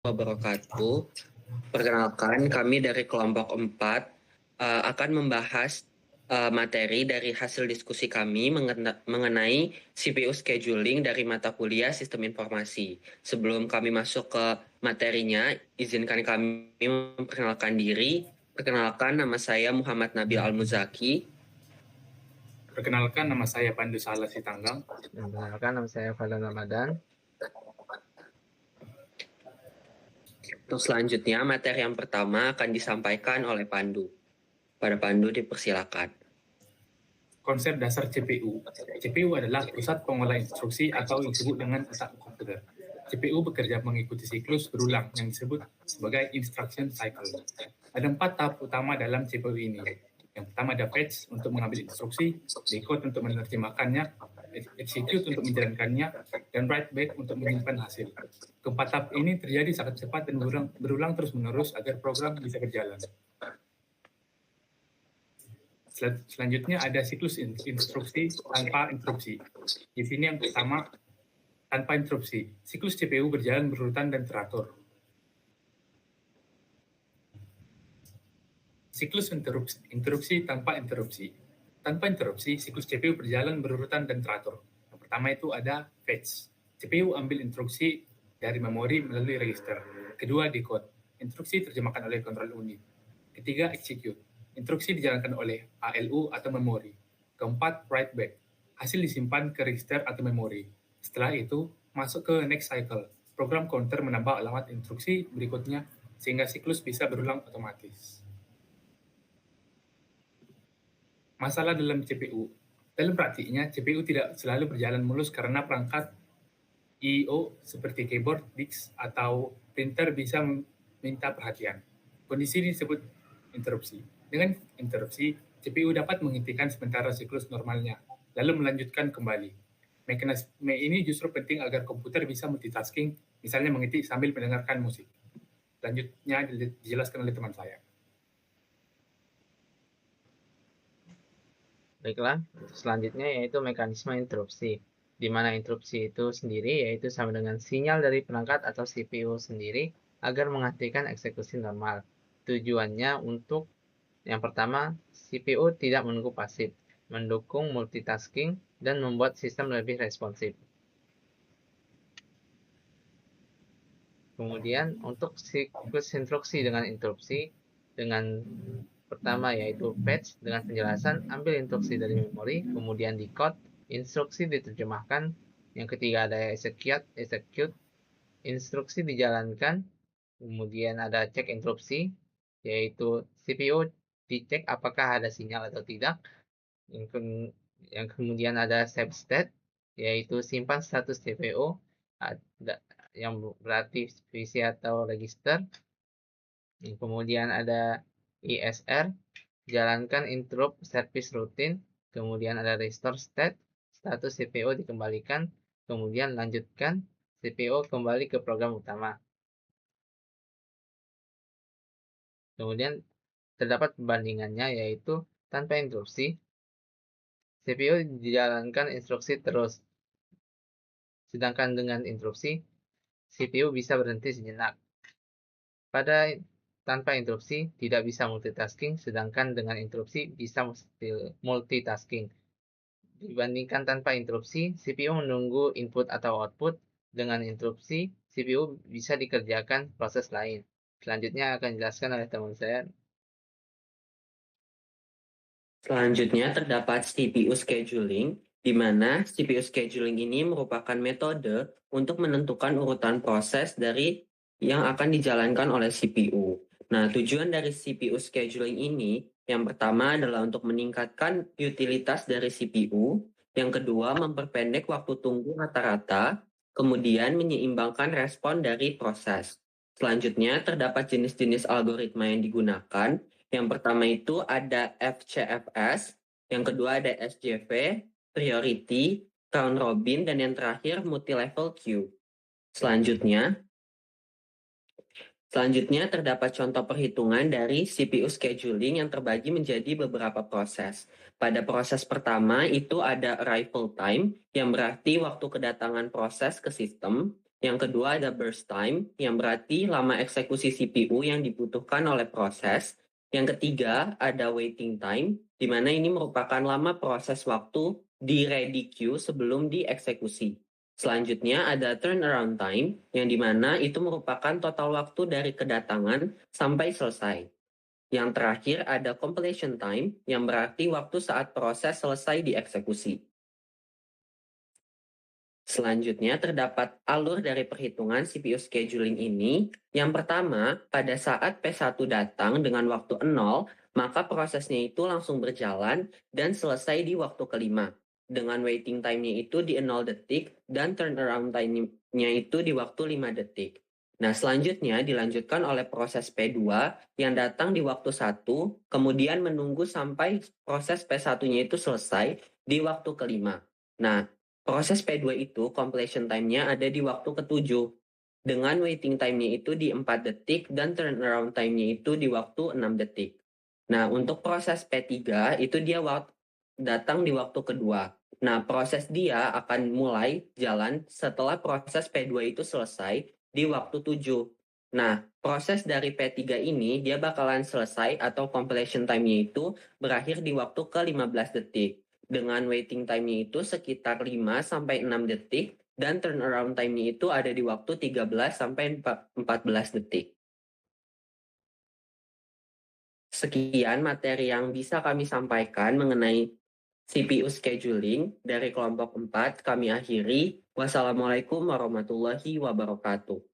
Wabarakatuh. Perkenalkan, kami dari kelompok 4 akan membahas materi dari hasil diskusi kami mengenai CPU scheduling dari mata kuliah Sistem Informasi. Sebelum kami masuk ke materinya, izinkan kami memperkenalkan diri. Perkenalkan, nama saya Muhammad Nabil Al-Muzaki. Perkenalkan, nama saya Pandu Salah Sitanggang. Perkenalkan, nama saya Fadlan Ramadan. Untuk selanjutnya, materi yang pertama akan disampaikan oleh Pandu. Pada Pandu dipersilakan. Konsep dasar CPU. CPU adalah pusat pengolah instruksi atau yang disebut dengan otak komputer. CPU bekerja mengikuti siklus berulang yang disebut sebagai instruction cycle. Ada 4 tahap utama dalam CPU ini. Yang pertama ada fetch untuk mengambil instruksi, decode untuk menerjemahkannya, execute untuk menjalankannya, dan write back untuk menyimpan hasil. Keempat tahap ini terjadi sangat cepat dan berulang terus-menerus agar program bisa berjalan. Selanjutnya ada siklus instruksi tanpa interupsi. Di sini yang pertama, tanpa interupsi. Siklus CPU berjalan berurutan dan teratur. Siklus interupsi tanpa interupsi. Tanpa interupsi, siklus CPU berjalan berurutan dan teratur. Yang pertama itu ada fetch. CPU ambil instruksi dari memori melalui register. Kedua, decode. Instruksi terjemahkan oleh control unit. Ketiga, execute. Instruksi dijalankan oleh ALU atau memori. Keempat, write back. Hasil disimpan ke register atau memori. Setelah itu, masuk ke next cycle. Program counter menambah alamat instruksi berikutnya sehingga siklus bisa berulang otomatis. Masalah dalam CPU. Dalam praktiknya, CPU tidak selalu berjalan mulus karena perangkat I/O seperti keyboard, disk, atau printer bisa meminta perhatian. Kondisi ini disebut interupsi. Dengan interupsi, CPU dapat menghentikan sementara siklus normalnya, lalu melanjutkan kembali. Mekanisme ini justru penting agar komputer bisa multitasking, misalnya mengetik sambil mendengarkan musik. Lanjutnya dijelaskan oleh teman saya. Baiklah, untuk selanjutnya yaitu mekanisme interupsi, di mana interupsi itu sendiri yaitu sama dengan sinyal dari perangkat atau CPU sendiri agar menghentikan eksekusi normal. Tujuannya untuk yang pertama, CPU tidak menunggu pasif, mendukung multitasking, dan membuat sistem lebih responsif. Kemudian untuk siklus instruksi dengan interupsi, dengan pertama yaitu fetch dengan penjelasan ambil instruksi dari memori, kemudian decode, instruksi diterjemahkan, yang ketiga ada execute, instruksi dijalankan, kemudian ada cek interupsi, yaitu CPU dicek apakah ada sinyal atau tidak, yang kemudian ada save state, yaitu simpan status CPU, yang berarti visi atau register. Kemudian ada ISR, jalankan interrupt service routine, kemudian ada restore state, status CPU dikembalikan, kemudian lanjutkan CPU kembali ke program utama. Kemudian terdapat perbandingannya yaitu tanpa interupsi, CPU dijalankan instruksi terus, sedangkan dengan interupsi, CPU bisa berhenti sejenak. Tanpa interupsi tidak bisa multitasking, sedangkan dengan interupsi bisa multitasking. Dibandingkan tanpa interupsi, CPU menunggu input atau output. Dengan interupsi, CPU bisa dikerjakan proses lain. Selanjutnya akan dijelaskan oleh teman saya. Selanjutnya terdapat CPU scheduling, di mana CPU scheduling ini merupakan metode untuk menentukan urutan proses dari yang akan dijalankan oleh CPU. Nah, tujuan dari CPU scheduling ini, yang pertama adalah untuk meningkatkan utilitas dari CPU, yang kedua memperpendek waktu tunggu rata-rata, kemudian menyeimbangkan respon dari proses. Selanjutnya terdapat jenis-jenis algoritma yang digunakan. Yang pertama itu ada FCFS, yang kedua ada SJV, priority, round robin, dan yang terakhir multi-level queue. Selanjutnya terdapat contoh perhitungan dari CPU scheduling yang terbagi menjadi beberapa proses. Pada proses pertama itu ada arrival time, yang berarti waktu kedatangan proses ke sistem. Yang kedua ada burst time, yang berarti lama eksekusi CPU yang dibutuhkan oleh proses. Yang ketiga ada waiting time, di mana ini merupakan lama proses waktu di ready queue sebelum dieksekusi. Selanjutnya ada turnaround time, yang di mana itu merupakan total waktu dari kedatangan sampai selesai. Yang terakhir ada completion time, yang berarti waktu saat proses selesai dieksekusi. Selanjutnya terdapat alur dari perhitungan CPU scheduling ini. Yang pertama, pada saat P1 datang dengan waktu 0, maka prosesnya itu langsung berjalan dan selesai di waktu kelima. Dengan waiting time-nya itu di 0 detik dan turnaround time-nya itu di waktu 5 detik. Nah, selanjutnya dilanjutkan oleh proses P2 yang datang di waktu 1, kemudian menunggu sampai proses P1-nya itu selesai di waktu kelima. Nah, proses P2 itu completion time-nya ada di waktu ke-7 dengan waiting time-nya itu di 4 detik dan turnaround time-nya itu di waktu 6 detik. Nah, untuk proses P3 itu dia datang di waktu kedua. Nah, proses dia akan mulai jalan setelah proses P2 itu selesai di waktu 7. Nah, proses dari P3 ini dia bakalan selesai atau completion time-nya itu berakhir di waktu ke-15 detik. Dengan waiting time-nya itu sekitar 5 sampai 6 detik dan turnaround time-nya itu ada di waktu 13 sampai 14 detik. Sekian materi yang bisa kami sampaikan mengenai CPU scheduling dari kelompok 4. Kami akhiri. Wassalamualaikum warahmatullahi wabarakatuh.